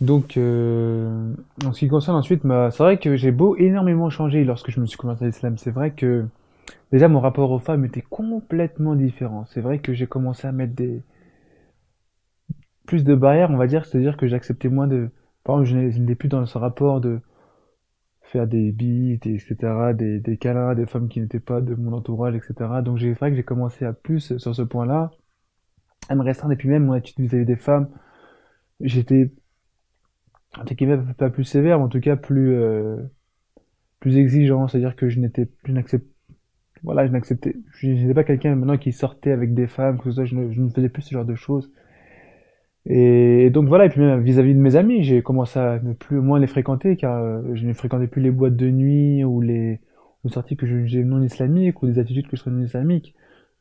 Donc, en ce qui concerne ensuite, c'est vrai que j'ai beau énormément changé lorsque je me suis converti à l'islam. C'est vrai que déjà mon rapport aux femmes était complètement différent. C'est vrai que j'ai commencé à mettre plus de barrières, on va dire, c'est-à-dire que j'acceptais moins de. Par exemple, je n'étais plus dans ce rapport de faire des bites, etc., des câlins à des femmes qui n'étaient pas de mon entourage, etc. Donc, c'est vrai que j'ai commencé à plus, sur ce point-là, à me restreindre. Et puis même, mon attitude vis-à-vis des femmes, j'étais, entre guillemets, pas plus sévère, mais en tout cas plus exigeant. C'est-à-dire que je n'acceptais, voilà, je n'étais pas quelqu'un maintenant qui sortait avec des femmes, que ce soit, je ne faisais plus ce genre de choses. Et donc voilà, et puis même vis-à-vis de mes amis, j'ai commencé à ne plus moins les fréquenter, car je ne fréquentais plus les boîtes de nuit ou les sorties que j'ai non islamiques ou des attitudes que je trouve non islamiques.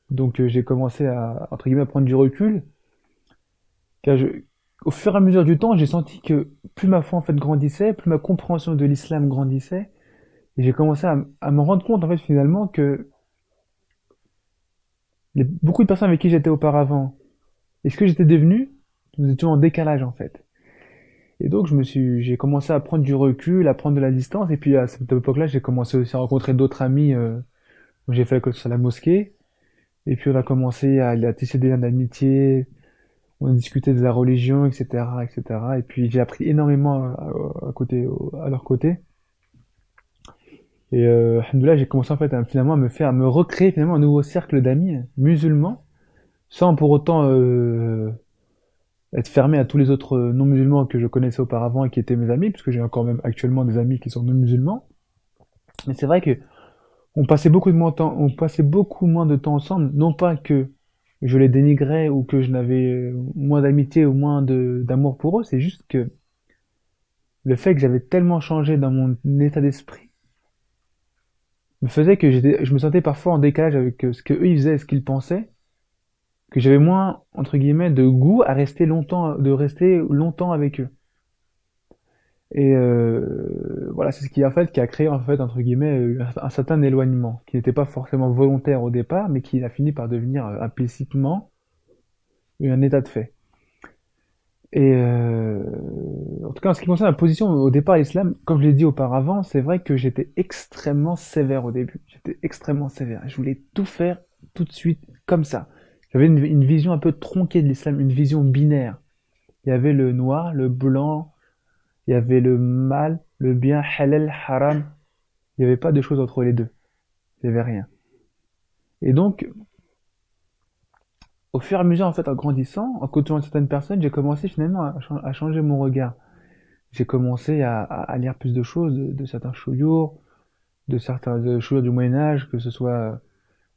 Donc j'ai commencé à, entre guillemets, à prendre du recul, car au fur et à mesure du temps, j'ai senti que plus ma foi en fait grandissait, plus ma compréhension de l'islam grandissait, et j'ai commencé à me rendre compte en fait finalement que beaucoup de personnes avec qui j'étais auparavant, et ce que j'étais devenu, nous étions en décalage en fait. Et donc j'ai commencé à prendre du recul, à prendre de la distance. Et puis à cette époque-là, j'ai commencé aussi à rencontrer d'autres amis. J'ai fait l'école sur la mosquée. Et puis on a commencé à tisser des liens d'amitié. On a discuté de la religion, etc., etc. Et puis j'ai appris énormément à leur côté. Et alhamdoulilah, j'ai commencé en fait finalement à me recréer finalement un nouveau cercle d'amis musulmans, sans pour autant être fermé à tous les autres non-musulmans que je connaissais auparavant et qui étaient mes amis, puisque j'ai encore même actuellement des amis qui sont non-musulmans. Mais c'est vrai que on passait beaucoup moins de temps ensemble, non pas que je les dénigrais ou que je n'avais moins d'amitié ou d'amour pour eux, c'est juste que le fait que j'avais tellement changé dans mon état d'esprit me faisait que je me sentais parfois en décalage avec ce que eux ils faisaient et ce qu'ils pensaient, que j'avais moins, entre guillemets, de goût à rester longtemps avec eux. Et voilà, c'est ce qui, en fait, qui a créé, en fait, entre guillemets, un certain éloignement, qui n'était pas forcément volontaire au départ, mais qui a fini par devenir implicitement un état de fait. Et en tout cas, en ce qui concerne la position au départ à l'islam, comme je l'ai dit auparavant, c'est vrai que j'étais extrêmement sévère au début. J'étais extrêmement sévère. Je voulais tout faire tout de suite comme ça. J'avais une vision un peu tronquée de l'islam, une vision binaire. Il y avait le noir, le blanc, il y avait le mal, le bien, halal, haram. Il n'y avait pas de choses entre les deux. Il n'y avait rien. Et donc, au fur et à mesure, en fait, en grandissant, en côtoyant certaines personnes, j'ai commencé finalement à changer mon regard. J'ai commencé à lire plus de choses, de certains chouyours, de certains chouyours du Moyen-Âge, que ce soit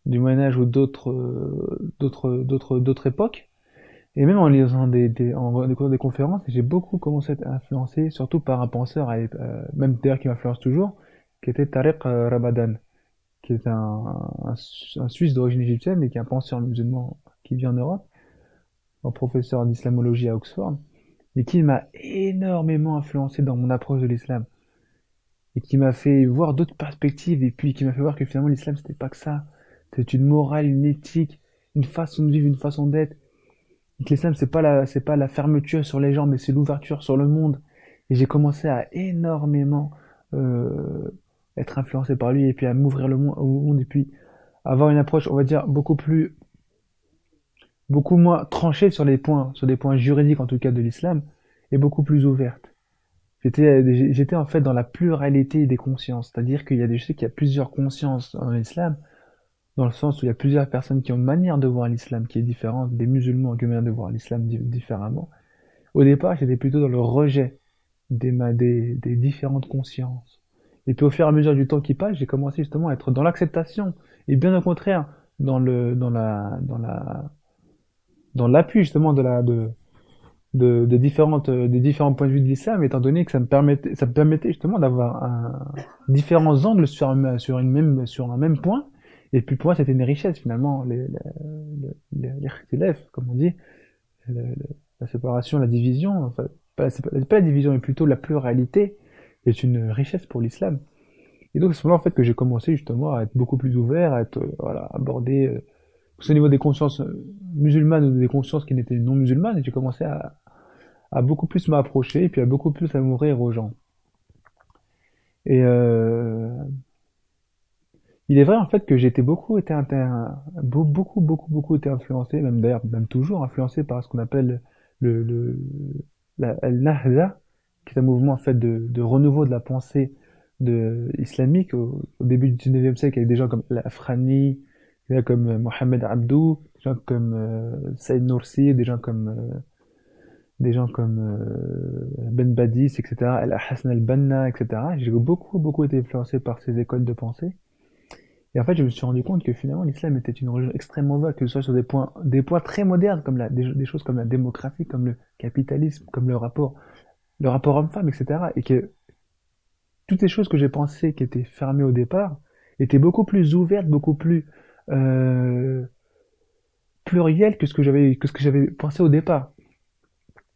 du Moyen-Âge ou d'autres époques. Et même en lisant en écoutant des conférences, j'ai beaucoup commencé à être influencé, surtout par un penseur, même d'ailleurs qui m'influence toujours, qui était Tariq Ramadan, qui est un Suisse d'origine égyptienne et qui est un penseur musulman qui vit en Europe, un professeur d'islamologie à Oxford, et qui m'a énormément influencé dans mon approche de l'islam, et qui m'a fait voir d'autres perspectives, et puis qui m'a fait voir que finalement l'islam c'était pas que ça, c'est une morale, une éthique, une façon de vivre, une façon d'être. Et que l'islam c'est pas la fermeture sur les gens, mais c'est l'ouverture sur le monde. Et j'ai commencé à énormément euh, être influencé par lui, et puis à m'ouvrir au monde, et puis avoir une approche, on va dire, beaucoup moins tranchée sur des points juridiques en tout cas de l'islam, et beaucoup plus ouverte. J'étais en fait dans la pluralité des consciences, c'est-à-dire je sais qu'il y a plusieurs consciences dans l'islam, dans le sens où il y a plusieurs personnes qui ont une manière de voir l'islam qui est différente des musulmans qui ont une manière de voir l'islam différemment. Au départ, j'étais plutôt dans le rejet des différentes consciences. Et puis au fur et à mesure du temps qui passe, j'ai commencé justement à être dans l'acceptation, et bien au contraire, dans l'appui justement des différents points de vue de l'islam, étant donné que ça me permettait justement d'avoir différents angles sur un même point. Et puis pour moi, c'était une richesse finalement, les ikhtilaf, comme on dit, le- le- la séparation, la division, enfin, pas la division, mais plutôt la pluralité, est une richesse pour l'islam. Et donc, c'est à ce moment-là, en fait, que j'ai commencé justement à être beaucoup plus ouvert, à être, voilà, aborder, que ce soit au niveau des consciences musulmanes ou des consciences qui n'étaient non musulmanes, et j'ai commencé à beaucoup plus m'approcher et puis à beaucoup plus à m'ouvrir aux gens. Et il est vrai en fait que j'ai été beaucoup été influencé, même d'ailleurs même toujours influencé par ce qu'on appelle le, le Al-Nahda, qui est un mouvement en fait de renouveau de la pensée islamique au début du 19e siècle, avec des gens comme Al-Afrani, des gens comme Mohamed Abdou, des gens comme Saïd Nursi, des gens comme Ben Badis, etc., Al-Hassan al-Banna, etc. J'ai beaucoup été influencé par ces écoles de pensée. Et en fait, je me suis rendu compte que finalement, l'islam était une religion extrêmement vague, que ce soit sur des points très modernes, comme des choses comme la démographie, comme le capitalisme, comme le rapport homme-femme, etc. Et que toutes ces choses que j'ai pensées qui étaient fermées au départ étaient beaucoup plus ouvertes, beaucoup plus euh, plurielles que ce que j'avais pensé au départ.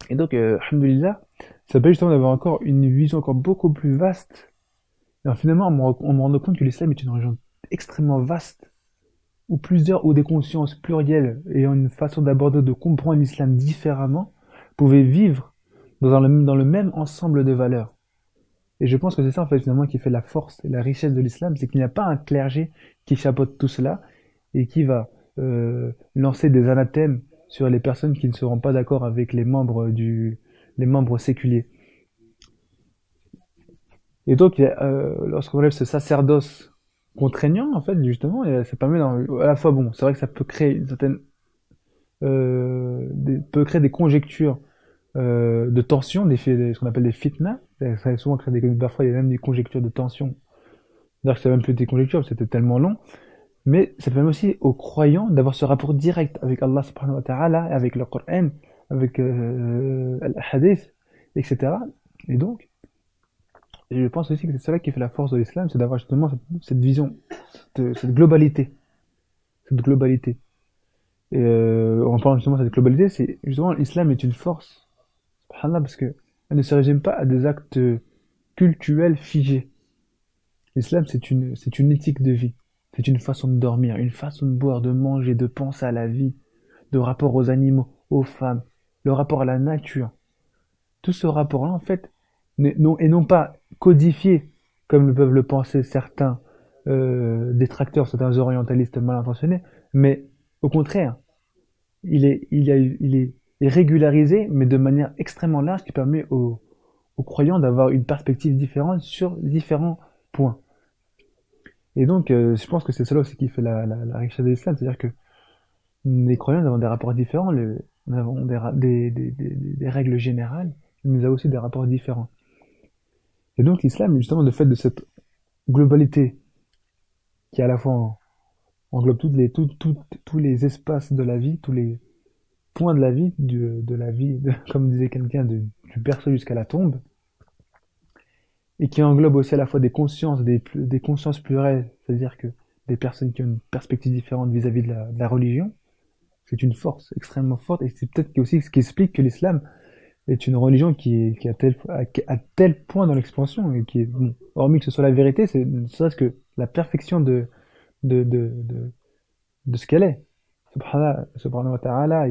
Et donc, alhamdoulilah, ça permet justement d'avoir encore une vision encore beaucoup plus vaste. Et alors, finalement, on me rend compte que l'islam est une religion extrêmement vaste, où des consciences plurielles ayant une façon d'aborder, de comprendre l'islam différemment, pouvaient vivre dans le même ensemble de valeurs. Et je pense que c'est ça, en fait, finalement, qui fait la force et la richesse de l'islam, c'est qu'il n'y a pas un clergé qui chapeaute tout cela et qui va lancer des anathèmes sur les personnes qui ne seront pas d'accord avec les membres séculiers. Et donc, lorsqu'on lève ce sacerdoce contraignant, en fait, justement, ça permet à la fois, bon, c'est vrai que ça peut créer une certaine, peut créer des conjectures de tension, ce qu'on appelle des fitna. Ça a souvent créé parfois il y a même des conjectures de tension. D'ailleurs, c'était même plus des conjectures, c'était tellement long. Mais ça permet aussi aux croyants d'avoir ce rapport direct avec Allah subhanahu wa ta'ala, avec le Coran, avec al-hadith, etc. Et donc, je pense aussi que c'est cela qui fait la force de l'islam, c'est d'avoir justement cette vision, cette globalité. Cette globalité. Et en parlant justement de cette globalité, c'est justement l'islam est une force, subhanallah, parce que elle ne se résume pas à des actes cultuels figés. L'islam, c'est une éthique de vie. C'est une façon de dormir, une façon de boire, de manger, de penser à la vie, de rapport aux animaux, aux femmes, le rapport à la nature. Tout ce rapport-là, en fait, et non pas codifié, comme le peuvent le penser certains détracteurs, certains orientalistes mal intentionnés, mais au contraire, il est régularisé, mais de manière extrêmement large, qui permet aux croyants d'avoir une perspective différente sur différents points. Et donc, je pense que c'est cela aussi qui fait la richesse de l'islam, c'est-à-dire que les croyants avons des rapports différents, nous avons des règles générales, mais nous avons aussi des rapports différents. Et donc l'islam, justement, le fait de cette globalité qui à la fois englobe tous les espaces de la vie, tous les points de la vie, de la vie, comme disait quelqu'un, du berceau jusqu'à la tombe, et qui englobe aussi à la fois des consciences plurielles, c'est-à-dire que des personnes qui ont une perspective différente vis-à-vis de la religion, c'est une force extrêmement forte, et c'est peut-être aussi ce qui explique que l'islam est une religion qui est à tel point dans l'expansion, et qui est, bon, hormis que ce soit la vérité, c'est serait-ce que la perfection de, de, de, de ce qu'elle est. Subhanahu wa ta'ala,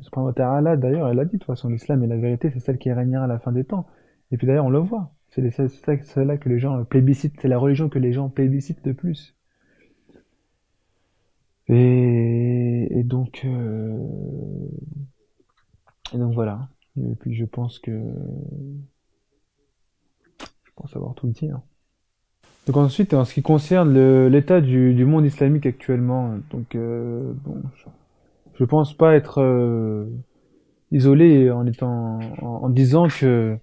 Subhanahu wa ta'ala, d'ailleurs, elle a dit, de toute façon, l'islam et la vérité, c'est celle qui régnera à la fin des temps. Et puis d'ailleurs, on le voit. C'est là que les gens plébiscitent, c'est la religion que les gens plébiscitent le plus. Et donc voilà. Et puis je pense avoir tout dit, hein. Donc ensuite, en ce qui concerne l'état du monde islamique actuellement, donc bon, je pense pas être isolé en disant que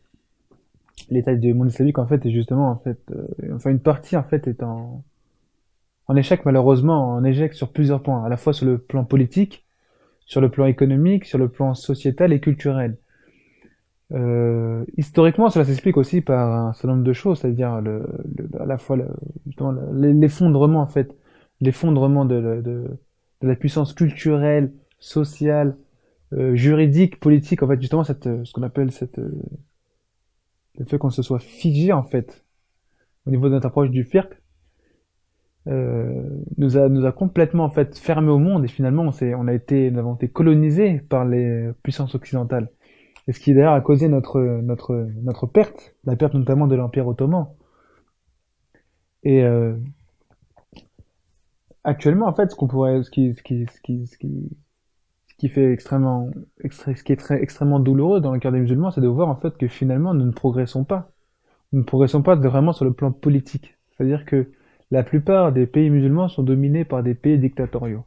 l'état du monde islamique en fait est justement en fait, enfin une partie en fait est en échec malheureusement, en échec sur plusieurs points, à la fois sur le plan politique, sur le plan économique, sur le plan sociétal et culturel. Historiquement, cela s'explique aussi par un certain nombre de choses, c'est-à-dire à la fois justement l'effondrement en fait, l'effondrement de la puissance culturelle, sociale, juridique, politique, en fait justement ce qu'on appelle le fait qu'on se soit figé en fait au niveau de notre approche du fiqh, nous a complètement en fait fermé au monde et finalement nous avons été colonisés par les puissances occidentales. Et ce qui d'ailleurs a causé notre perte, la perte notamment de l'Empire ottoman. Et actuellement en fait ce qui fait ce qui est extrêmement douloureux dans le cœur des musulmans, c'est de voir en fait que finalement nous ne progressons pas. Nous ne progressons pas vraiment sur le plan politique. C'est-à-dire que la plupart des pays musulmans sont dominés par des pays dictatoriaux.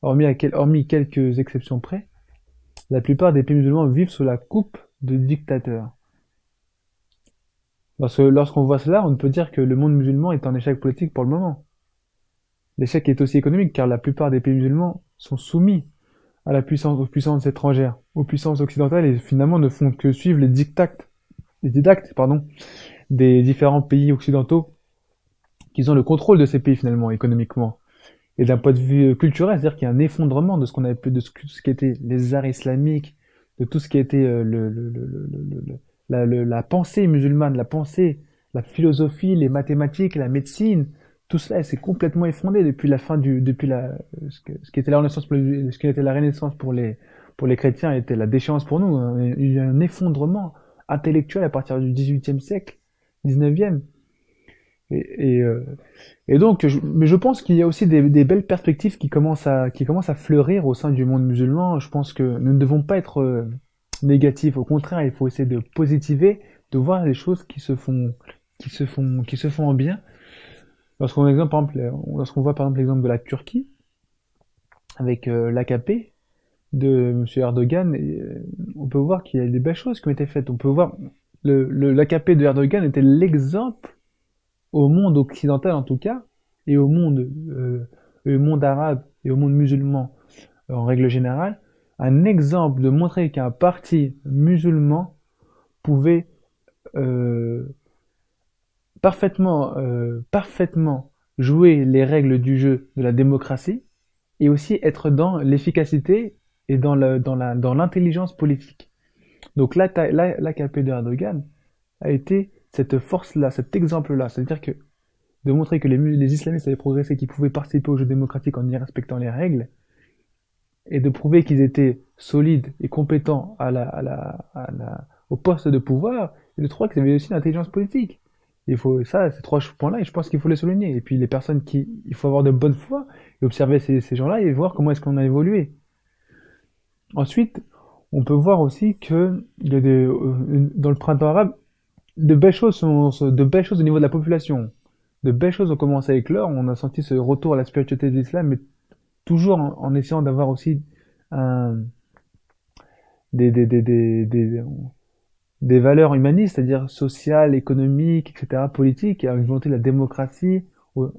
Hormis quelques exceptions près, la plupart des pays musulmans vivent sous la coupe de dictateurs. Lorsqu'on voit cela, on peut dire que le monde musulman est en échec politique pour le moment. L'échec est aussi économique car la plupart des pays musulmans sont soumis aux puissances étrangères, aux puissances occidentales et finalement ne font que suivre les didactes, pardon, des différents pays occidentaux qui ont le contrôle de ces pays finalement économiquement. Et d'un point de vue culturel, c'est-à-dire qu'il y a un effondrement de ce qu'on avait pu, de ce qui était les arts islamiques, de tout ce qui était la pensée musulmane, la pensée, la philosophie, les mathématiques, la médecine, tout cela s'est complètement effondré depuis ce qui était la Renaissance ce qui était la Renaissance pour les chrétiens était la déchéance pour nous, hein. Il y a eu un effondrement intellectuel à partir du XVIIIe siècle, XIXe. Et, et, euh, et donc, mais je pense qu'il y a aussi des belles perspectives qui commencent à fleurir au sein du monde musulman. Je pense que nous ne devons pas être négatifs. Au contraire, il faut essayer de positiver, de voir les choses qui se font en bien. Lorsqu'on voit par exemple l'exemple de la Turquie avec l'AKP de M. Erdogan, on peut voir qu'il y a des belles choses qui ont été faites. On peut voir l'AKP de Erdogan était l'exemple au monde occidental en tout cas, et au monde arabe et au monde musulman en règle générale, un exemple de montrer qu'un parti musulman pouvait euh, parfaitement jouer les règles du jeu de la démocratie et aussi être dans l'efficacité et dans l'intelligence politique. Donc l'AKP de Erdogan a été cette force-là, cet exemple-là. C'est-à-dire que de montrer que les islamistes avaient progressé, qu'ils pouvaient participer au jeu démocratique en y respectant les règles, et de prouver qu'ils étaient solides et compétents au poste de pouvoir, et de trouver qu'ils avaient aussi une intelligence politique. Il faut ça, ces trois points-là, et je pense qu'il faut les souligner. Et puis les personnes il faut avoir de bonne foi et observer ces gens-là et voir comment est-ce qu'on a évolué. Ensuite, on peut voir aussi que dans le printemps arabe, de belles choses au niveau de la population. De belles choses ont commencé à éclore. On a senti ce retour à la spiritualité de l'islam, mais toujours en essayant d'avoir aussi un, des, des, des, des, des, des valeurs humanistes, c'est-à-dire sociales, économiques, etc., politiques, et à une volonté de la démocratie, une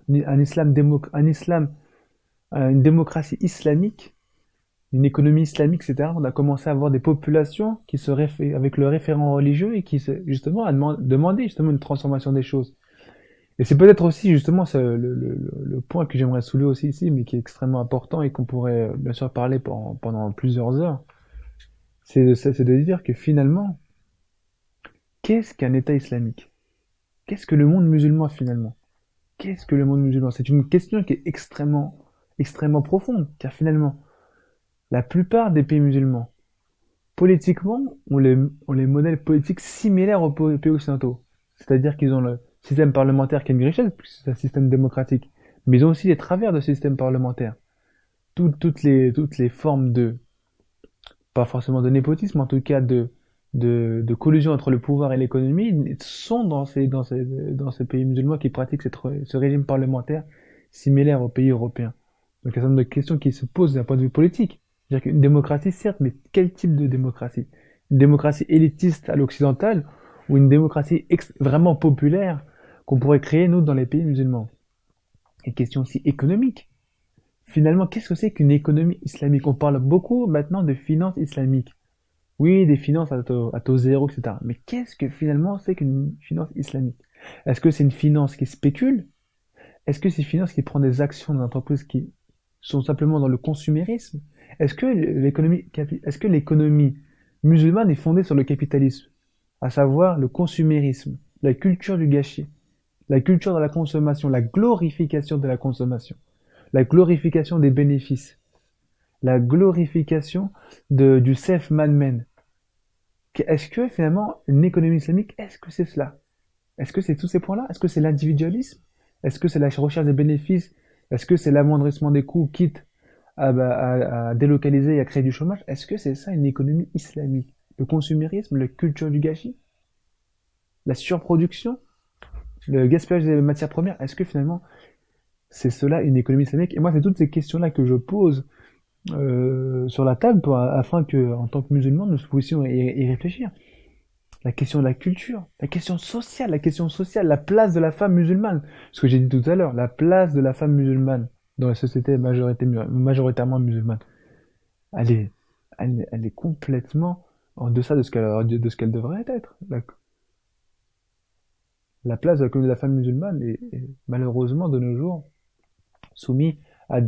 démocratie islamique, une économie islamique, etc. On a commencé à avoir des populations avec le référent religieux et justement, a demandé justement une transformation des choses. Et c'est peut-être aussi justement le point que j'aimerais soulever aussi ici, mais qui est extrêmement important et qu'on pourrait bien sûr parler pendant plusieurs heures, c'est de dire que finalement, qu'est-ce qu'un État islamique? Qu'est-ce que le monde musulman finalement? Qu'est-ce que le monde musulman? C'est une question qui est extrêmement profonde, car finalement, la plupart des pays musulmans, politiquement, ont les modèles politiques similaires aux pays occidentaux. C'est-à-dire qu'ils ont le système parlementaire qui est une richesse, puisque c'est un système démocratique. Mais ils ont aussi les travers de ce système parlementaire. Toutes les formes pas forcément de népotisme, en tout cas de collusion entre le pouvoir et l'économie, sont dans ces pays musulmans qui pratiquent ce régime parlementaire similaire aux pays européens. Donc il y a un certain nombre de questions qui se posent d'un point de vue politique. C'est-à-dire qu'une démocratie, certes, mais quel type de démocratie? Une démocratie élitiste à l'occidental ou une démocratie vraiment populaire qu'on pourrait créer, nous, dans les pays musulmans? Et question aussi économique. Finalement, qu'est-ce que c'est qu'une économie islamique? On parle beaucoup maintenant de finances islamiques. Oui, des finances à taux zéro, etc. Mais qu'est-ce que finalement c'est qu'une finance islamique? Est-ce que c'est une finance qui spécule? Est-ce que c'est une finance qui prend des actions d'entreprises qui sont simplement dans le consumérisme? Est-ce que l'économie musulmane est fondée sur le capitalisme, à savoir le consumérisme, la culture du gâchis? La culture de la consommation, la glorification de la consommation, la glorification des bénéfices, la glorification du self-man-man. Est-ce que finalement, une économie islamique, est-ce que c'est cela? Est-ce que c'est tous ces points-là? Est-ce que c'est l'individualisme? Est-ce que c'est la recherche des bénéfices? Est-ce que c'est l'amoindrissement des coûts, quitte à délocaliser et à créer du chômage? Est-ce que c'est ça une économie islamique? Le consumérisme, la culture du gâchis, la surproduction, le gaspillage des matières premières? Est-ce que finalement c'est cela une économie islamique? Et moi, c'est toutes ces questions-là que je pose sur la table afin que, en tant que musulmans, nous puissions y réfléchir. La question de la culture, la question sociale, la place de la femme musulmane. Ce que j'ai dit tout à l'heure, la place de la femme musulmane dans la société majoritairement musulmane. Elle est, elle est complètement en deçà de ce qu'elle devrait être. La place de la femme musulmane est malheureusement de nos jours soumise à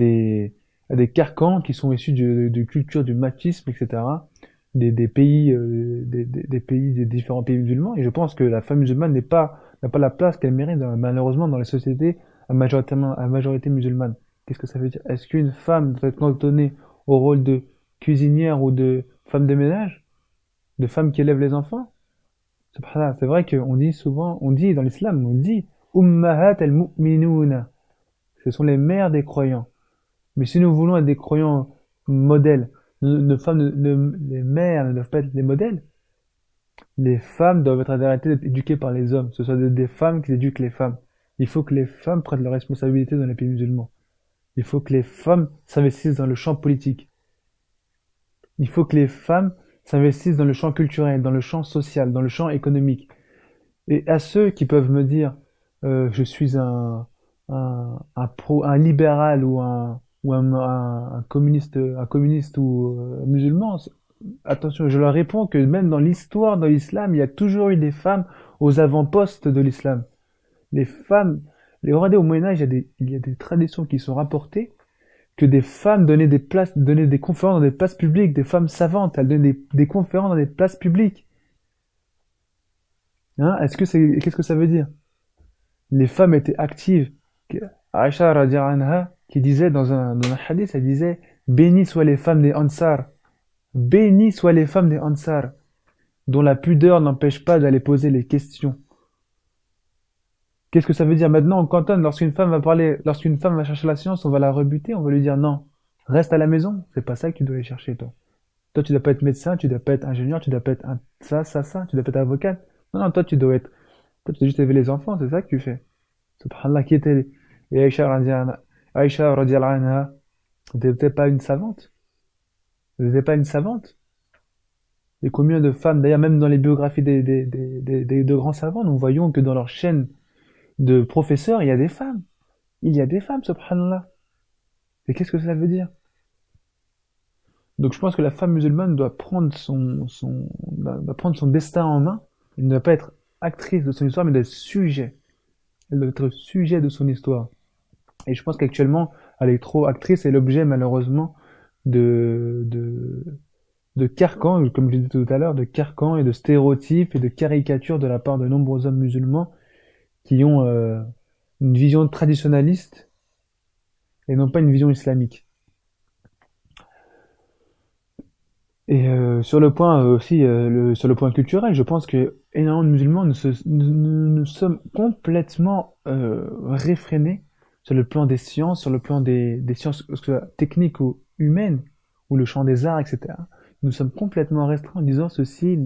à des carcans qui sont issus de cultures du machisme, etc. Des pays, des pays, des différents pays musulmans. Et je pense que la femme musulmane n'a pas la place qu'elle mérite, malheureusement, dans les sociétés à majorité musulmane. Qu'est-ce que ça veut dire? Est-ce qu'une femme doit être cantonnée au rôle de cuisinière ou de femme de ménage? De femme qui élève les enfants? Subhanallah, c'est vrai qu'on dit souvent, on dit dans l'islam, on dit Ummahat al-mu'minuna. Ce sont les mères des croyants. Mais si nous voulons être des croyants modèles, les mères ne doivent pas être les modèles. Les femmes doivent être arrêtées d'être éduquées par les hommes. Ce sont des femmes qui éduquent les femmes. Il faut que les femmes prennent leurs responsabilités dans les pays musulmans. Il faut que les femmes s'investissent dans le champ politique. Il faut que les femmes s'investissent dans le champ culturel, dans le champ social, dans le champ économique. Et à ceux qui peuvent me dire, je suis un libéral ou un communiste ou musulman, attention, je leur réponds que même dans l'histoire de l'islam, il y a toujours eu des femmes aux avant-postes de l'islam. Les femmes, regardez au Moyen-Âge, il y a des traditions qui sont rapportées que des femmes donnaient des conférences dans des places publiques, des femmes savantes, elles donnaient des conférences dans des places publiques. Hein? Qu'est-ce que ça veut dire? Les femmes étaient actives. Aïcha radiallahu anha, qui disait dans un hadith, elle disait, béni soient les femmes des Ansar. Béni soient les femmes des Ansar, dont la pudeur n'empêche pas d'aller poser les questions. Qu'est-ce que ça veut dire? Maintenant, on cantonne, lorsqu'une femme va chercher la science, on va la rebuter, on va lui dire non. Reste à la maison. C'est pas ça que tu dois aller chercher, toi. Toi, tu dois pas être médecin, tu dois pas être ingénieur, tu dois pas être tu dois pas être avocat. Non, non, toi, tu dois juste élever les enfants, c'est ça que tu fais. Subhanallah, qui était, et Aïcha radiallahu anha, n'était pas une savante. Elle n'était pas une savante. Et combien de femmes, d'ailleurs, même dans les biographies de grands savants, nous voyons que dans leur chaîne de professeurs, il y a des femmes. Il y a des femmes, subhanallah. Et qu'est-ce que ça veut dire? Donc je pense que la femme musulmane doit doit prendre son destin en main. Elle ne doit pas être actrice de son histoire, mais doit être sujet. Elle doit être sujet de son histoire. Et je pense qu'actuellement, elle est trop actrice et l'objet, malheureusement, de, de, de carcans, comme je l'ai dit tout à l'heure, de carcans et de stéréotypes et de caricatures de la part de nombreux hommes musulmans qui ont une vision traditionnaliste et non pas une vision islamique. Et sur le point aussi, sur le point culturel, je pense que énormément de musulmans nous sommes complètement réfrénés sur le plan des sciences, sur le plan des sciences que ce soit techniques ou humaines, ou le champ des arts, etc. Nous sommes complètement restreints en disant ceci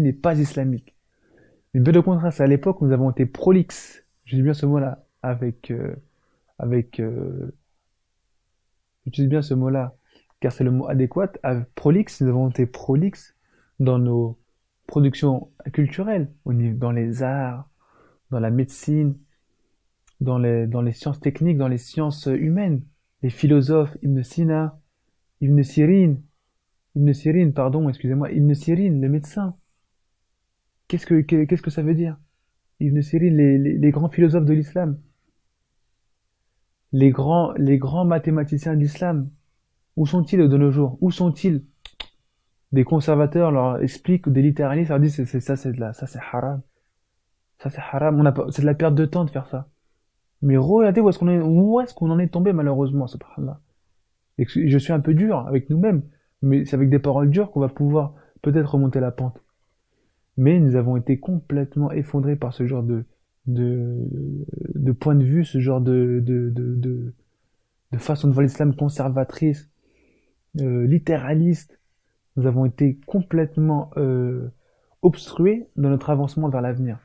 n'est pas islamique. Mais bien au contraire, c'est à l'époque où nous avons été prolixes, je dis bien ce mot-là, avec j'utilise bien ce mot-là, car c'est le mot adéquat, prolixe, nous avons été prolixes dans nos productions culturelles, dans les arts, dans la médecine, dans les sciences techniques, dans les sciences humaines. Les philosophes, Ibn Sirin, pardon, excusez-moi, Ibn Sirin, le médecin. Qu'est-ce que ça veut dire? Ibn Sirin, les grands philosophes de l'islam, les grands mathématiciens de l'islam, où sont-ils de nos jours? Où sont-ils? Des conservateurs leur expliquent, ou des littéralistes leur disent ça c'est haram. Ça, c'est haram. On a pas, c'est de la perte de temps de faire ça. Mais regardez où est-ce qu'on en est tombé, malheureusement, subhanallah. Et que je suis un peu dur avec nous-mêmes. Mais c'est avec des paroles dures qu'on va pouvoir peut-être remonter la pente. Mais nous avons été complètement effondrés par ce genre de, de point de vue, ce genre de façon de voir l'islam conservatrice, littéraliste. Nous avons été complètement obstrués dans notre avancement vers l'avenir.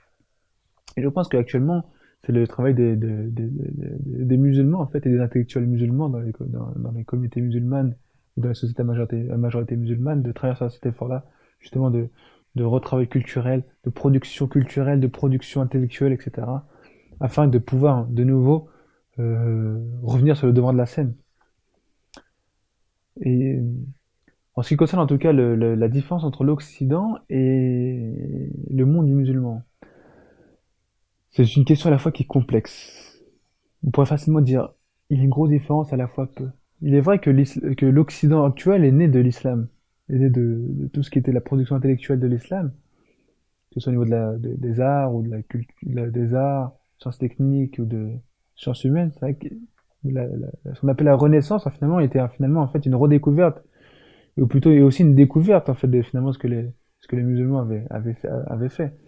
Et je pense qu'actuellement, c'est le travail des musulmans en fait et des intellectuels musulmans dans les communautés musulmanes, dans la société à majorité musulmane, de travailler sur cet effort-là, justement de retravail culturel, de production culturelle, de production intellectuelle, etc., afin de pouvoir de nouveau revenir sur le devant de la scène. Et en ce qui concerne en tout cas la différence entre l'Occident et le monde musulman, c'est une question à la fois qui est complexe. On pourrait facilement dire, il y a une grosse différence à la fois peu. Il est vrai que l'Occident actuel est né de l'islam, est né de tout ce qui était la production intellectuelle de l'islam, que ce soit au niveau des arts ou de la culture, des arts, sciences techniques ou de sciences humaines. C'est vrai que ce qu'on appelle la Renaissance, finalement, était finalement en fait une redécouverte, ou plutôt et aussi une découverte en fait de finalement ce que les musulmans avaient fait.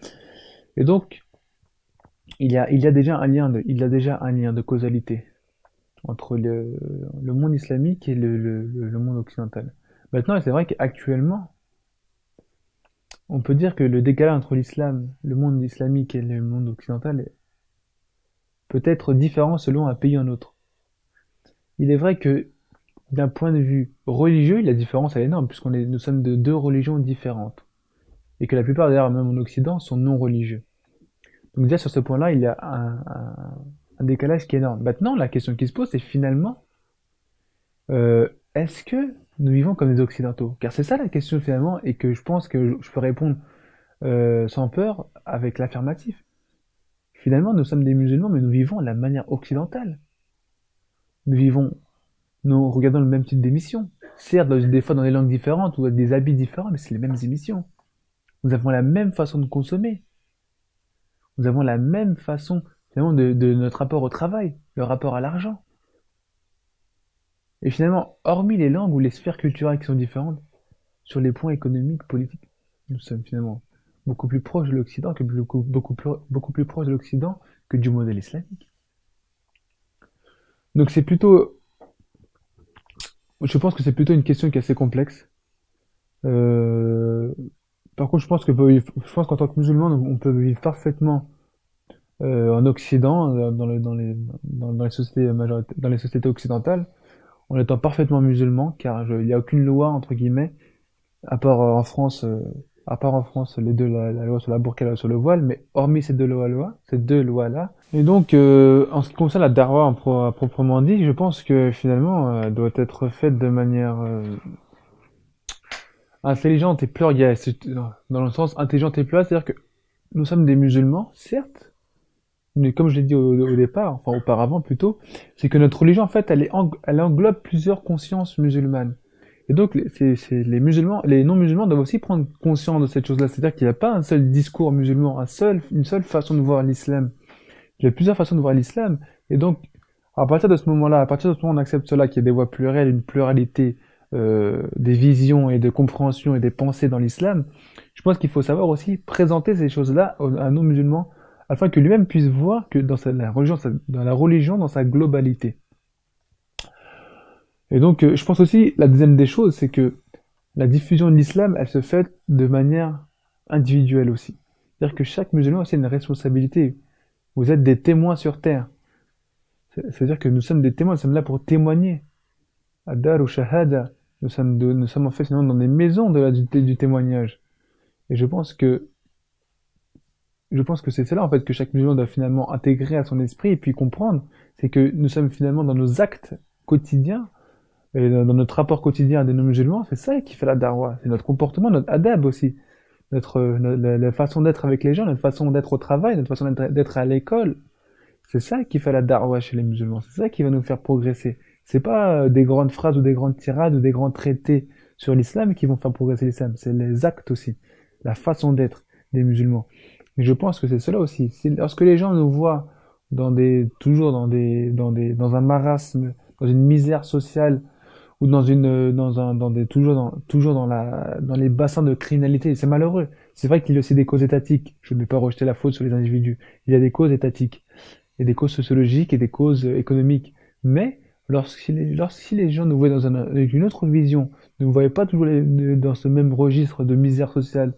Et donc il y a déjà un lien de causalité entre le monde islamique et le monde occidental. Maintenant, c'est vrai qu'actuellement, on peut dire que le décalage entre le monde islamique et le monde occidental peut être différent selon un pays ou un autre. Il est vrai que d'un point de vue religieux, la différence est énorme nous sommes de deux religions différentes et que la plupart d'ailleurs même en Occident sont non religieux. Donc déjà sur ce point-là, il y a un décalage qui est énorme. Maintenant, la question qui se pose, c'est finalement, est-ce que nous vivons comme des Occidentaux? Car c'est ça la question finalement, et que je pense que je peux répondre sans peur avec l'affirmatif. Finalement, nous sommes des musulmans, mais nous vivons à la manière occidentale. Nous vivons, nous regardons le même type d'émissions. Certes, des fois dans des langues différentes ou avec des habits différents, mais c'est les mêmes émissions. Nous avons la même façon de consommer. Nous avons la même façon finalement de notre rapport au travail, le rapport à l'argent. Et finalement, hormis les langues ou les sphères culturelles qui sont différentes, sur les points économiques, politiques, nous sommes finalement beaucoup plus proches de l'Occident beaucoup plus proches de l'Occident que du modèle islamique. Donc c'est plutôt, je pense que c'est plutôt une question qui est assez complexe. Euh, Par contre, je pense qu'en tant que musulman, on peut vivre parfaitement en Occident, dans les sociétés dans les sociétés occidentales, en étant parfaitement musulman, car il n'y a aucune loi entre guillemets, à part à part en France, la loi sur la burqa et la loi sur le voile, mais hormis ces deux lois-là. Et donc, en ce qui concerne la darwa à proprement dit, je pense que finalement, elle doit être faite de manière intelligente et plurielle. Dans le sens intelligente et plurielle, c'est-à-dire que nous sommes des musulmans, certes, mais comme je l'ai dit au départ, enfin auparavant plutôt, c'est que notre religion en fait elle englobe plusieurs consciences musulmanes. Et donc les musulmans, les non-musulmans doivent aussi prendre conscience de cette chose-là. C'est-à-dire qu'il n'y a pas un seul discours musulman, une seule façon de voir l'islam. Il y a plusieurs façons de voir l'islam. Et donc, à partir de ce moment-là, à partir de ce moment où on accepte cela, qu'il y a des voix plurielles, une pluralité des visions et de compréhension et des pensées dans l'islam, je pense qu'il faut savoir aussi présenter ces choses-là à un non-musulman afin que lui-même puisse voir que dans la religion, dans sa globalité. Et donc, je pense aussi, la deuxième des choses, c'est que la diffusion de l'islam, elle se fait de manière individuelle aussi. C'est-à-dire que chaque musulman a aussi une responsabilité. Vous êtes des témoins sur terre. C'est-à-dire que nous sommes des témoins, nous sommes là pour témoigner. Adar ou shahada. Nous sommes en fait finalement dans des maisons du témoignage. Et je pense que c'est cela en fait que chaque musulman doit finalement intégrer à son esprit et puis comprendre, c'est que nous sommes finalement dans nos actes quotidiens et dans notre rapport quotidien à des non-musulmans, c'est ça qui fait la darwa, c'est notre comportement, notre adab aussi, la façon d'être avec les gens, notre façon d'être au travail, notre façon d'être à l'école. C'est ça qui fait la darwa chez les musulmans, c'est ça qui va nous faire progresser. C'est pas des grandes phrases ou des grandes tirades ou des grands traités sur l'islam qui vont faire progresser l'islam, c'est les actes aussi, la façon d'être des musulmans. Et je pense que c'est cela aussi. Lorsque les gens nous voient toujours dans un marasme, dans une misère sociale, ou toujours dans les bassins de criminalité, c'est malheureux. C'est vrai qu'il y a aussi des causes étatiques. Je ne vais pas rejeter la faute sur les individus. Il y a des causes étatiques, et des causes sociologiques et des causes économiques. Mais lorsque les gens nous voient avec une autre vision, ne nous voyaient pas toujours dans ce même registre de misère sociale,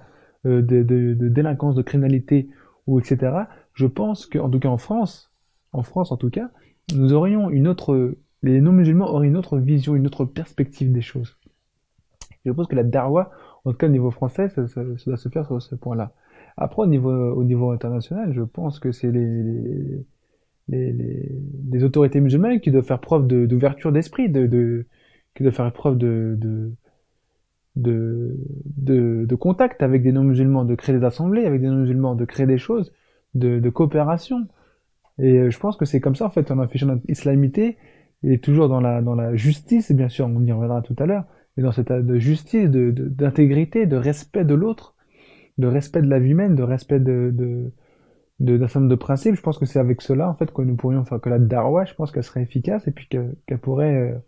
de délinquance, de criminalité, ou etc., je pense qu'en tout cas en France en tout cas, nous aurions les non-musulmans auraient une autre vision, une autre perspective des choses. Je pense que la darwa, en tout cas au niveau français, ça doit se faire sur ce point-là. Après, au niveau international, je pense que c'est les autorités musulmanes qui doivent faire preuve d'ouverture d'esprit, qui doivent faire preuve de contact avec des non-musulmans, de créer des assemblées avec des non-musulmans, de créer des choses, de coopération. Et je pense que c'est comme ça, en fait, en affichant notre islamité, et toujours dans la justice, bien sûr, on y reviendra tout à l'heure, mais dans cette de justice, d'intégrité, de respect de l'autre, de respect de la vie humaine, de respect d'un certain nombre de principes. Je pense que c'est avec cela, en fait, que nous pourrions faire que la darwa, je pense qu'elle serait efficace et puis qu'elle pourrait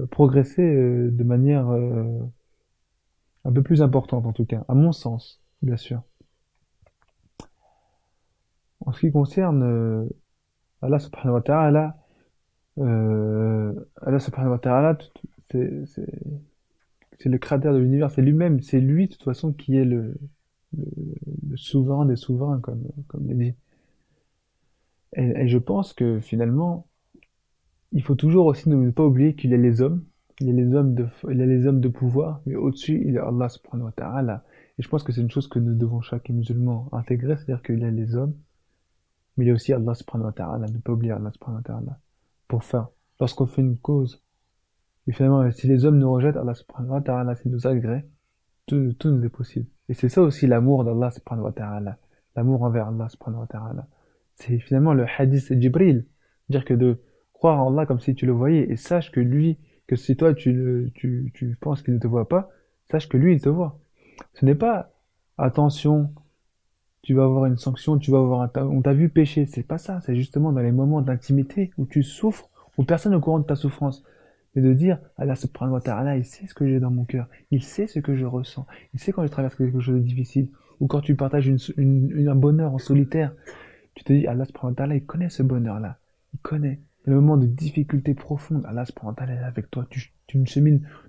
progresser de manière un peu plus importante, en tout cas, à mon sens, bien sûr. En ce qui concerne Allah subhanahu wa ta'ala, Allah subhanahu wa ta'ala, c'est c'est- c'est le créateur de l'univers, c'est lui-même, c'est lui, de toute façon, qui est le, le souverain des souverains, comme il dit. Et je pense que finalement, il faut toujours aussi ne pas oublier qu'il y a les hommes, il y a les hommes de pouvoir, mais au-dessus, il y a Allah subhanahu wa ta'ala. Et je pense que c'est une chose que nous devons chaque musulman intégrer, c'est-à-dire qu'il y a les hommes, mais il y a aussi Allah subhanahu wa ta'ala, ne pas oublier Allah subhanahu wa ta'ala. Pour faire, lorsqu'on fait une cause, et finalement, si les hommes nous rejettent, Allah subhanahu wa ta'ala, s'il nous agrée, tout nous est possible. Et c'est ça aussi l'amour d'Allah subhanahu wa ta'ala. L'amour envers Allah subhanahu wa ta'ala. C'est finalement le hadith de Jibril. Dire que de croire en Allah comme si tu le voyais et sache que lui, que si toi tu penses qu'il ne te voit pas, sache que lui il te voit. Ce n'est pas attention, tu vas avoir une sanction, on t'a vu pécher. C'est pas ça. C'est justement dans les moments d'intimité où tu souffres, où personne n'est au courant de ta souffrance. Et de dire, Allah subhanahu wa ta'ala, il sait ce que j'ai dans mon cœur. Il sait ce que je ressens. Il sait quand je traverse quelque chose de difficile. Ou quand tu partages un bonheur en solitaire. Tu te dis, Allah subhanahu wa ta'ala, il connaît ce bonheur-là. Il connaît. Dans le moment de difficulté profonde, Allah subhanahu wa ta'ala est avec toi. Nous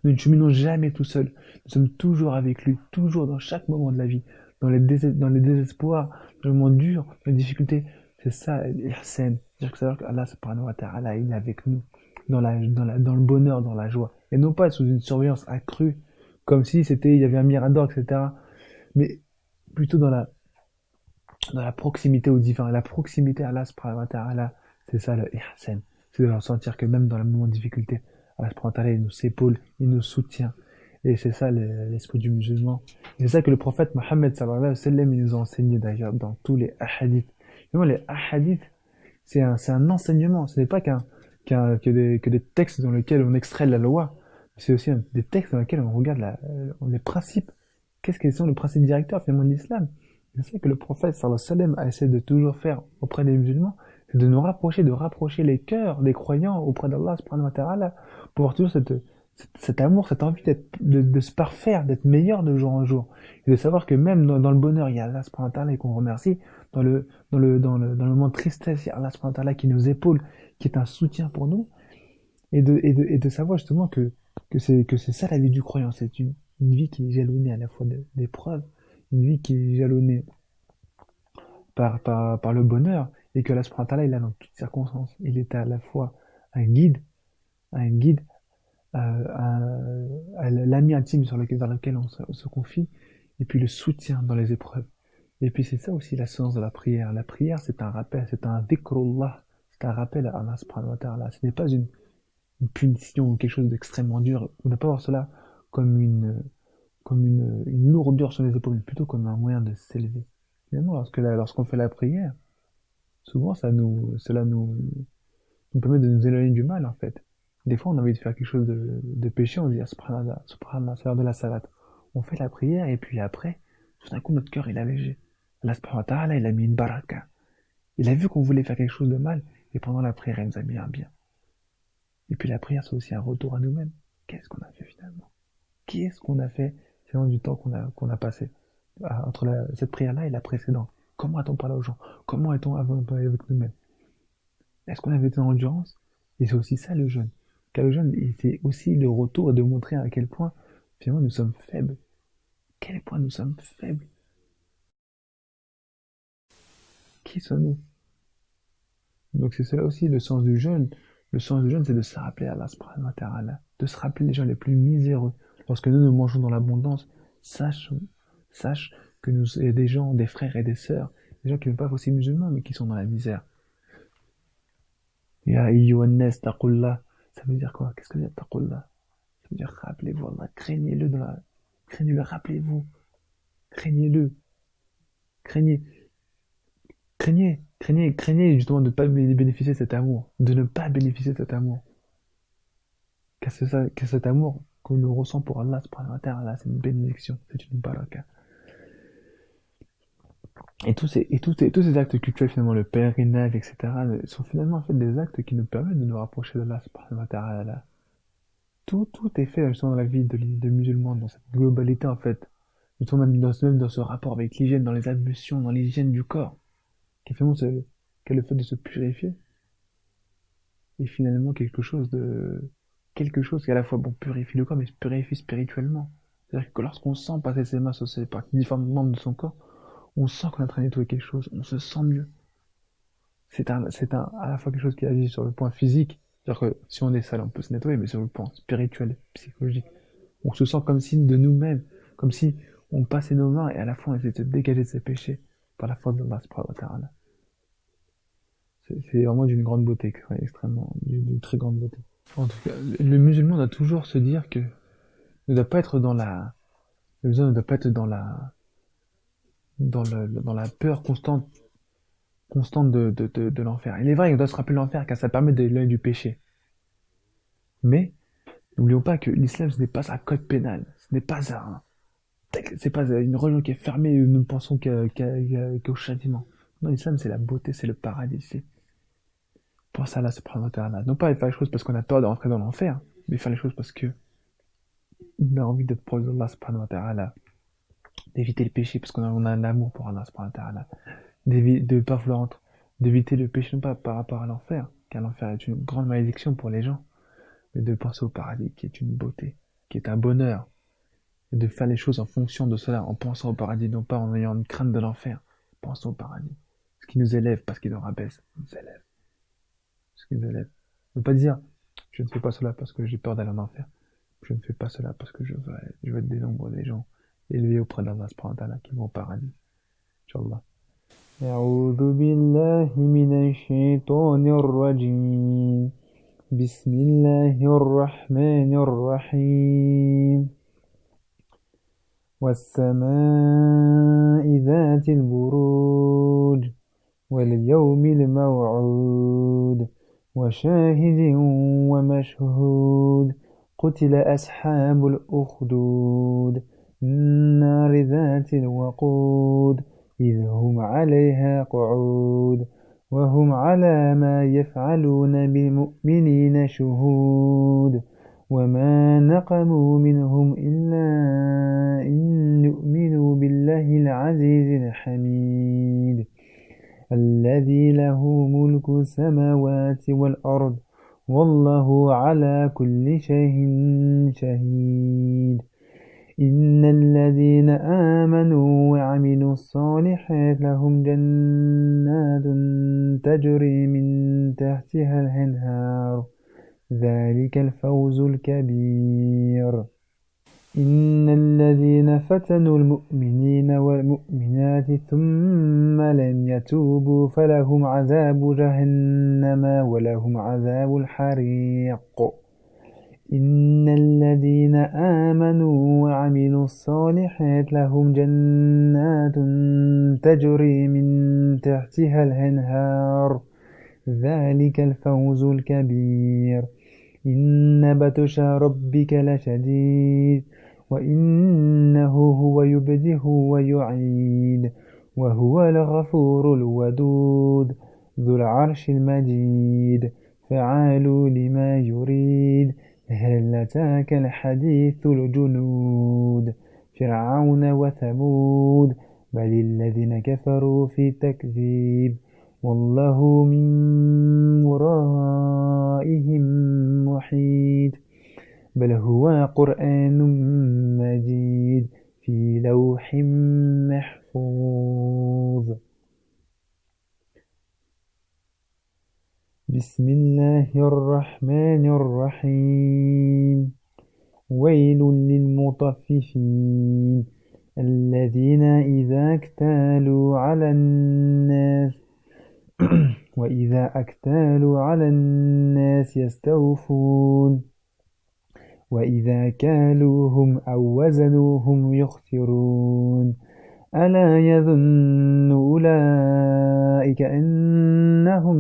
ne cheminons jamais tout seul. Nous sommes toujours avec lui. Toujours dans chaque moment de la vie. Dans les désespoirs, dans le moment dur, dans les difficultés. C'est ça, l'ihsan. C'est-à-dire que savoir que Allah subhanahu wa ta'ala, il est avec nous dans le bonheur, dans la joie. Et non pas sous une surveillance accrue, comme si il y avait un mirador, etc. Mais plutôt dans la proximité au divin, la proximité à Allah subhanahu wa ta'ala. C'est ça le ihsan. C'est de ressentir que même dans le moment de difficulté, Allah subhanahu wa ta'ala, il nous épaule, il nous soutient. Et c'est ça l'esprit du musulman. Et c'est ça que le prophète Mohammed sallallahu alayhi wa sallam, il nous a enseigné d'ailleurs dans tous les hadiths. Vraiment, les hadiths, c'est un enseignement. Ce n'est pas que des textes dans lesquels on extrait la loi. C'est aussi des textes dans lesquels on regarde les principes. Qu'est-ce qu'ils sont les principes directeurs finalement de l'islam? C'est ça que le prophète sallallahu alayhi wa sallam a essayé de toujours faire auprès des musulmans, c'est de nous rapprocher, de rapprocher les cœurs des croyants auprès d'Allah subhanahu wa ta'ala, pour avoir toujours cet amour, cette envie de se parfaire, d'être meilleur de jour en jour. Et de savoir que même dans le bonheur, il y a Allah subhanahu wa ta'ala et qu'on remercie. Dans le moment de tristesse, il y a Allah subhanahu wa ta'ala qui nous épaule, qui est un soutien pour nous. Et de savoir justement que c'est ça la vie du croyant. C'est une vie qui est jalonnée à la fois d'épreuves, une vie qui est jalonnée par le bonheur, et que Allah subhanahu wa ta'ala, il est là dans toutes circonstances. Il est à la fois un guide, l'ami intime vers lequel on se confie, et puis le soutien dans les épreuves. Et puis c'est ça aussi la science de la prière. La prière, c'est un rappel, c'est un dhikrullah, c'est un rappel à Allah subhanahu wa ta'ala. Ce n'est pas une punition ou quelque chose d'extrêmement dur. On n'a pas voir cela comme une lourdeur sur les épaules, mais plutôt comme un moyen de s'élever. Finalement, lorsqu'on fait la prière, souvent cela nous permet de nous éloigner du mal, en fait. Des fois, on a envie de faire quelque chose de péché, on se dit, ah, subhanallah, subhanallah, c'est l'heure de la salade. On fait la prière, et puis après, tout d'un coup, notre cœur, il est allégé. Allah subhanahu wa ta'ala, il a mis une baraka. Il a vu qu'on voulait faire quelque chose de mal, et pendant la prière, il nous a mis un bien. Et puis la prière, c'est aussi un retour à nous-mêmes. Qu'est-ce qu'on a fait finalement? Qu'est-ce qu'on a fait finalement du temps qu'on a passé entre cette prière-là et la précédente? Comment a-t-on parlé aux gens? Comment a-t-on parlé avec nous-mêmes? Est-ce qu'on avait été en endurance? Et c'est aussi ça le jeûne. Car le jeûne, c'est aussi le retour de montrer à quel point finalement nous sommes faibles. Quel point nous sommes faibles. Qui sommes-nous? Donc c'est cela aussi le sens du jeûne. Le sens du jeûne, c'est de se rappeler à Allah subhanahu wa ta'ala, de se rappeler les gens les plus miséreux. Lorsque nous mangeons dans l'abondance, sache que nous sommes des gens, des frères et des sœurs, des gens qui ne sont pas aussi musulmans, mais qui sont dans la misère. Ya ayyuhannas taqullah. Ça veut dire quoi? Qu'est-ce que ça veut dire taqullah? Ça veut dire rappelez-vous Allah, craignez-le, rappelez-vous, craignez-le, craignez, craignez justement de ne pas bénéficier de cet amour, de ne pas bénéficier de cet amour. Car cet amour que nous ressent pour Allah subhanahu wa ta'ala, c'est une bénédiction, c'est une baraka. Tous ces actes cultuels, finalement, le pèlerinage, etc., sont finalement en fait des actes qui nous permettent de nous rapprocher d'Allah subhanahu wa ta'ala. Tout est fait justement dans la vie de musulmans, dans cette globalité en fait. Justement même dans ce rapport avec l'hygiène, dans les ablutions, dans l'hygiène du corps, qui finalement qui est le fait de se purifier, et finalement quelque chose qui à la fois bon purifie le corps, mais purifie spirituellement. C'est-à-dire que lorsqu'on sent passer ses mains sur ces parties différentes membres de son corps, on sent qu'on est en train de nettoyer quelque chose, on se sent mieux. À la fois quelque chose qui agit sur le point physique, c'est-à-dire que si on est sale, on peut se nettoyer, mais sur le point spirituel, psychologique, on se sent comme si de nous-mêmes, comme si on passait nos mains et à la fois on essayait de se dégager de ses péchés par la force d'Allah subhanahu wa ta'ala. C'est vraiment d'une grande beauté, extrêmement, d'une très grande beauté. En tout cas, le musulman doit toujours se dire que ne doit pas être le musulman ne doit pas être dans la peur constante de l'enfer. Il est vrai qu'il doit se rappeler l'enfer car ça permet de l'éloigner du péché. Mais, n'oublions pas que l'islam ce n'est pas un code pénal. C'est pas une religion qui est fermée et nous ne pensons qu'au châtiment. Non, l'islam c'est la beauté, c'est le paradis. C'est pense à Allah subhanahu wa ta'ala. Non pas faire les choses parce qu'on a peur de rentrer dans l'enfer, mais faire les choses parce que on a envie d'être proche d'Allah subhanahu wa ta'ala, d'éviter le péché parce qu'on a un amour pour Allah subhanahu wa ta'ala, de pas vouloir d'éviter le péché non pas par rapport à l'enfer, car l'enfer est une grande malédiction pour les gens, mais de penser au paradis qui est une beauté, qui est un bonheur, et de faire les choses en fonction de cela, en pensant au paradis, non pas en ayant une crainte de l'enfer. Pensons au paradis. Ce qui nous élève, pas ce qui nous rabaisse, nous élève. Ce qui nous élève. Ne pas dire, je ne fais pas cela parce que j'ai peur d'aller en enfer. Je ne fais pas cela parce que je veux être des nombres des gens élevés auprès d'Allah subhanahu wa ta'ala qui vont au paradis. Inch'Allah. أعوذ بالله من الشيطان الرجيم بسم الله الرحمن الرحيم والسماء ذات البروج واليوم الموعود وشاهد ومشهود قتل أصحاب الأخدود النار ذات الوقود إذ هم عليها قعود وهم على ما يفعلون بالمؤمنين شهود وما نقموا منهم إلا أن يؤمنوا بالله العزيز الحميد الذي له ملك السماوات والأرض والله على كل شيء شهيد إن الذين آمنوا وعملوا الصالحات لهم جنات تجري من تحتها الأنهار ذلك الفوز الكبير إن الذين فتنوا المؤمنين والمؤمنات ثم لم يتوبوا فلهم عذاب جهنم ولهم عذاب الحريق إن الذين آمنوا وعملوا الصالحات لهم جنات تجري من تحتها الأنهار ذلك الفوز الكبير إن بطش ربك لشديد وإنه هو يبدئ ويعيد وهو الغفور الودود ذو العرش المجيد فعال لما يريد هل أتاك الحديث الجنود فرعون وثمود بل الذين كفروا في تكذيب والله من ورائهم محيط بل هو قرآن مجيد في لوح محفوظ بسم الله الرحمن الرحيم ويل للمطففين الذين إذا اكتالوا على الناس وإذا اكتالوا على الناس يستوفون وإذا كالوهم أو وزنوهم يخسرون ألا يظن أولئك أنهم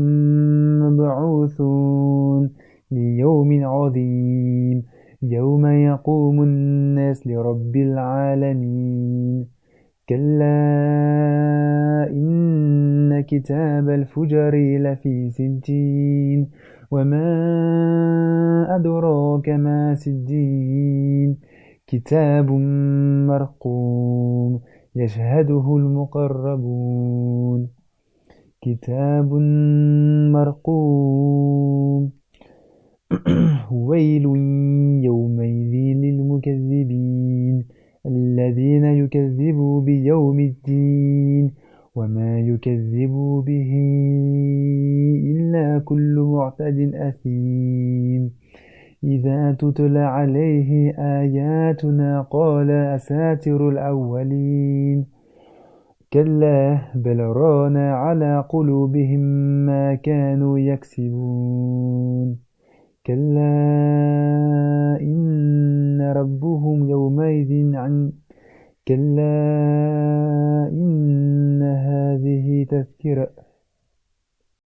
مبعوثون ليوم عظيم يوم يقوم الناس لرب العالمين كلا إن كتاب الفجر لفي سجين وما أدراك ما سجين كتاب مرقوم يشهده المقربون كتاب مرقوم ويل يومئذ للمكذبين الذين يكذبوا بيوم الدين وما يكذب به إلا كل معتد أثيم إذا تتلى عليه آياتنا قال أساطير الأولين كلا بل ران على قلوبهم ما كانوا يكسبون كلا إن ربهم يومئذ عن كلا إن هذه تذكرة